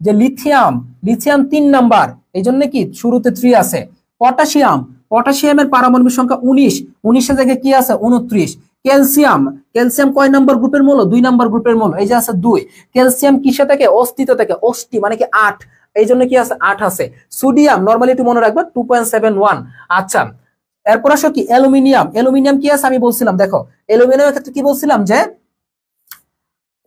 যে lithium, lithium 3 number, এই জন্য কি শুরুতে 3 আছে। পটাশিয়াম, পটাশিয়ামের পারমাণবিক সংখ্যা 19, 19 জায়গায় কি আছে 29। ক্যালসিয়াম, ক্যালসিয়াম কয় নাম্বার গ্রুপের মৌল? 2 নাম্বার গ্রুপের মৌল, এই যে আছে 2। ক্যালসিয়াম কিসে থাকে? অস্থিতে থাকে, অষ্টি মানে কি 8, এই জন্য কি আছে 8 আছে। সোডিয়াম নরমালি একটু মনে রাখবা 2.71। আচ্ছা, এরপর আসো কি অ্যালুমিনিয়াম, অ্যালুমিনিয়াম কি আছে আমি বলছিলাম, দেখো অ্যালুমিনিয়ামের ক্ষেত্রে কি বলছিলাম যে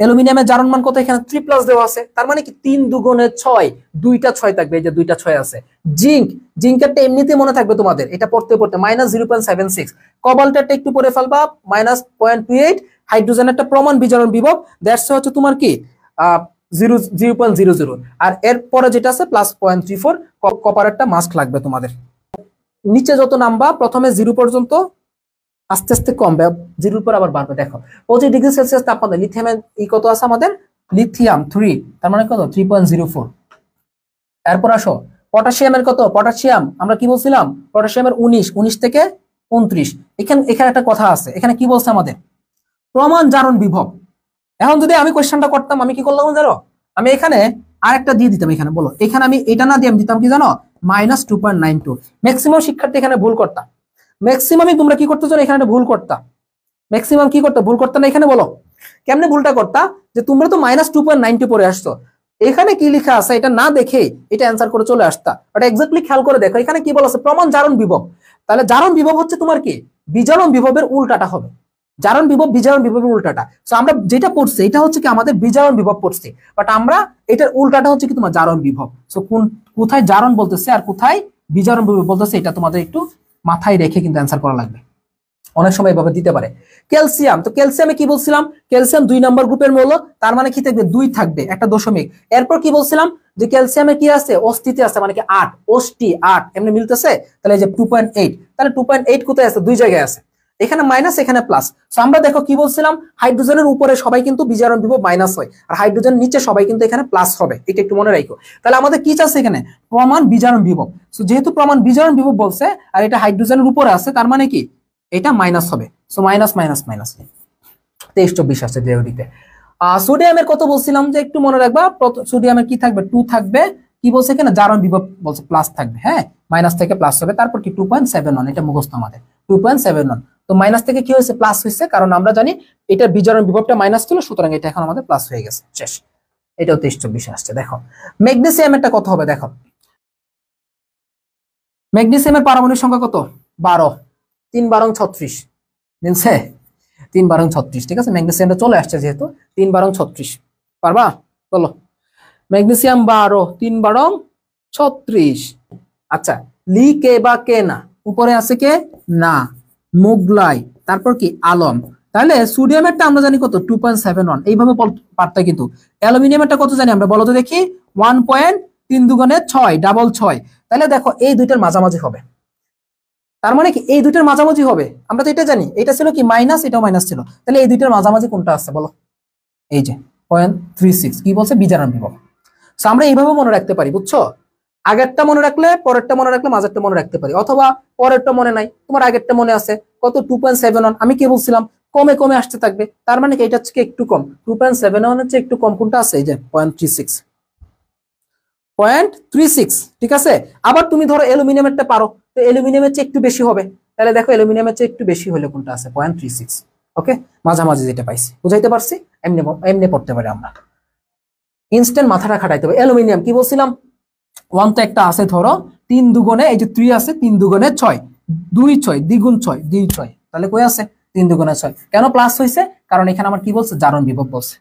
অ্যালুমিনিয়ামের জারণ মান কত? এখানে 3+ দেওয়া আছে, তার মানে কি 3 দুগুণে 6, দুইটা 6 থাকবে, এই যে দুইটা 6 আছে। জিঙ্ক, জিঙ্কেরটা এমনিতে মনে থাকবে তোমাদের, এটা পড়তে পড়তে -0.76। কবাল্টেরটা একটু পড়ে ফেলবা -0.28। হাইড্রোজেনেরটা প্রমাণ বিজারণ বিভব, দ্যাটস হচ্ছে তোমার কি 0.00। আর এরপরে যেটা আছে +0.34। কপারেরটা মাস্ক লাগবে তোমাদের। নিচে যত নামবা প্রথমে 0 পর্যন্ত, আস্তে আস্তে কমবে, 0 পর আবার বাড়বে। দেখো 25 ডিগ্রি সেলসিয়াস তাপমাত্রা লিথিয়ামের কত আছে আমাদের? লিথিয়াম 3, তার মানে কত 3.04। এরপর আসো পটাশিয়ামের কত? পটাশিয়াম আমরা কি বলছিলাম? পটাশিয়ামের 19, 19 থেকে 29। এখানে একটা কথা আছে, এখানে কি বলছে আমাদের? প্রমাণ জারণ বিভব। এখন যদি আমি কোশ্চেনটা করতাম, আমি কি করলাম জানো? আমি এখানে আরেকটা দিয়ে দিতাম, এখানে বলো, এখানে আমি এটা না দিয়ে আমি দিতাম কি জানো? -2.92। ম্যাক্সিমাম শিক্ষার্থী এখানে ভুল করতাম, ম্যাক্সিমামই তোমরা কি করতে চাও? এখানে ভুল করতা, ম্যাক্সিমাম কি করতে ভুল করতে না? এখানে বলো কেমনে ভুলটা করতা? যে তোমরা তো -2.90 পরে আসছো, এখানে কি লেখা আছে এটা না দেখে এটা অ্যান্সার করে চলে আসতা। বাট এক্স্যাক্টলি খেয়াল করে দেখো এখানে কি বলা আছে? প্রমাণ জারণ বিভব। তাহলে জারণ বিভব হচ্ছে তোমার কি? বিজারণ বিভবের উল্টাটা হবে। জারণ বিভব বিজারণ বিভবের উল্টাটা। সো আমরা যেটা পড়ছি এটা হচ্ছে কি আমাদের বিজারণ বিভব পড়ছি, বাট আমরা এটার উল্টাটা হচ্ছে কি তোমার জারণ বিভব। সো কোথায় জারণ বলতেছে আর কোথায় বিজারণ বিভব বলতেছে, এটা তোমাদের একটু মাথায় রেখে কিন্তু অ্যান্সার করা লাগবে, অনেক সময় এভাবে দিতে পারে। ক্যালসিয়াম, তো ক্যালসিয়ামে কি বলছিলাম? ক্যালসিয়াম 2 নাম্বার গ্রুপের মৌল, তার মানে কি থাকবে? 2 থাকবে, একটা দশমিক। এরপর কি বলছিলাম? যে ক্যালসিয়ামে কি আছে? অস্থিতে আছে, মানে কি 8, অষ্টি 8, এমনি মিলতেছে। তাহলে এই যে 2.8, তাহলে 2.8 কোথায় আছে? 2 জায়গায় আছে, এখানে মাইনাস এখানে প্লাস। সো আমরা দেখো কি বলছিলাম? হাইড্রোজেনের উপরে সবাই কিন্তু বিজারণ বিভব মাইনাস হয়, আর হাইড্রোজেন নিচে সবাই কিন্তু এখানে প্লাস হবে, এটা একটু মনে রাখো। তাহলে আমাদের কি চাচ্ছে এখানে? প্রমাণ বিজারণ বিভব। সো যেহেতু প্রমাণ বিজারণ বিভব বলছে আর এটা হাইড্রোজেনের উপরে আছে, তার মানে কি এটা মাইনাস হবে। সো মাইনাস মাইনাস মাইনাস 23-24 আসছে ডিওডিতে। সোডিয়ামের কত বলছিলাম যে একটু মনে রাখবা? সোডিয়ামের কি থাকবে? 2 থাকবে। কি বলছে এখানে? জারণ বিভব বলছে প্লাস থাকবে, হ্যাঁ মাইনাস থেকে প্লাস হবে। তারপর কি 2.71, এটা মুখস্থ আমাদের 2.71। তো মাইনাস থেকে কি হয়েছে? প্লাস হয়েছে, কারণ আমরা জানি এটা বিজারণ বিভবটা মাইনাস ছিল, সুতরাং এটা এখন আমাদের প্লাস হয়ে গেছে, শেষ। এটাও 23-24 আসছে। দেখো ম্যাগনেসিয়ামেরটা কত হবে? দেখো ম্যাগনেসিয়ামের পারমাণবিক সংখ্যা কত? 12, 3 12 36 মিলছে, 3 12 36। ঠিক আছে, ম্যাগনেসিয়ামটা চলে আসছে যেহেতু 3 12 36 পারবা? বলো ম্যাগনেসিয়াম 12, 3 12 36। আচ্ছা, লি কে বা কে না, উপরে আছে কে না, মুগলাই, তারপর কি আলম। তাহলে সোডিয়ামেরটা আমরা জানি কত? 2.71, এইভাবে পারতা। কিন্তু অ্যালুমিনিয়ামেরটা কত জানি আমরা? বলো তো দেখি। 1.3 দুগুণে 6, ডাবল 6। তাহলে দেখো এই দুইটার মাঝামাঝি হবে, তার মানে কি এই দুইটার মাঝামাঝি হবে। আমরা তো এটা জানি, এটা ছিল কি মাইনাস, এটাও মাইনাস ছিল। তাহলে এই দুইটার মাঝামাঝি কোনটা আছে বলো? এই যে 0.36, কি বলছে? বিজারণ বিভব। সো আমরা এইভাবে মনে রাখতে পারি, বুঝছো? আগেরটা মনে রাখলে, পরেরটা মনে রাখলে, মাঝেরটা মনে রাখতে পারি, অথবা পরেরটা মনে নাই, তোমার আগেরটা মনে আছে কত? 2.71। আমি কি বলছিলাম? কমে কমে আসতে থাকবে, তার মানে কি এটা হচ্ছে একটু কম। 2.71 হচ্ছে একটু কম, কোনটা আছে? এই যে 0.36, 0.36। ঠিক আছে, আবার তুমি ধরো অ্যালুমিনিয়ামেরটা পারো, তো অ্যালুমিনিয়ামের চেয়ে একটু বেশি হবে। তাহলে দেখো অ্যালুমিনিয়ামের চেয়ে একটু বেশি হলে কোনটা আছে? 0.36। ওকে, মাঝামাঝি যেটা পাইছি, বুঝাইতে পারছি? এমনি এমনি পড়তে পারি আমরা, ইনস্ট্যান্ট মাথাটা খাটাইতে হবে। অ্যালুমিনিয়াম কি বলছিলাম? 1 তো একটা আছে, ধরো 3 দুগুণে, এই যে 3 আছে, 3 দুগুণে 6, 2 6, দ্বিগুণ 6, 2 6। তাহলে কই আছে? 3 দুগুণে 6। কেন প্লাস হয়েছে? কারণ এখানে আমার কি বলছে? জারণ বিভব বলছে।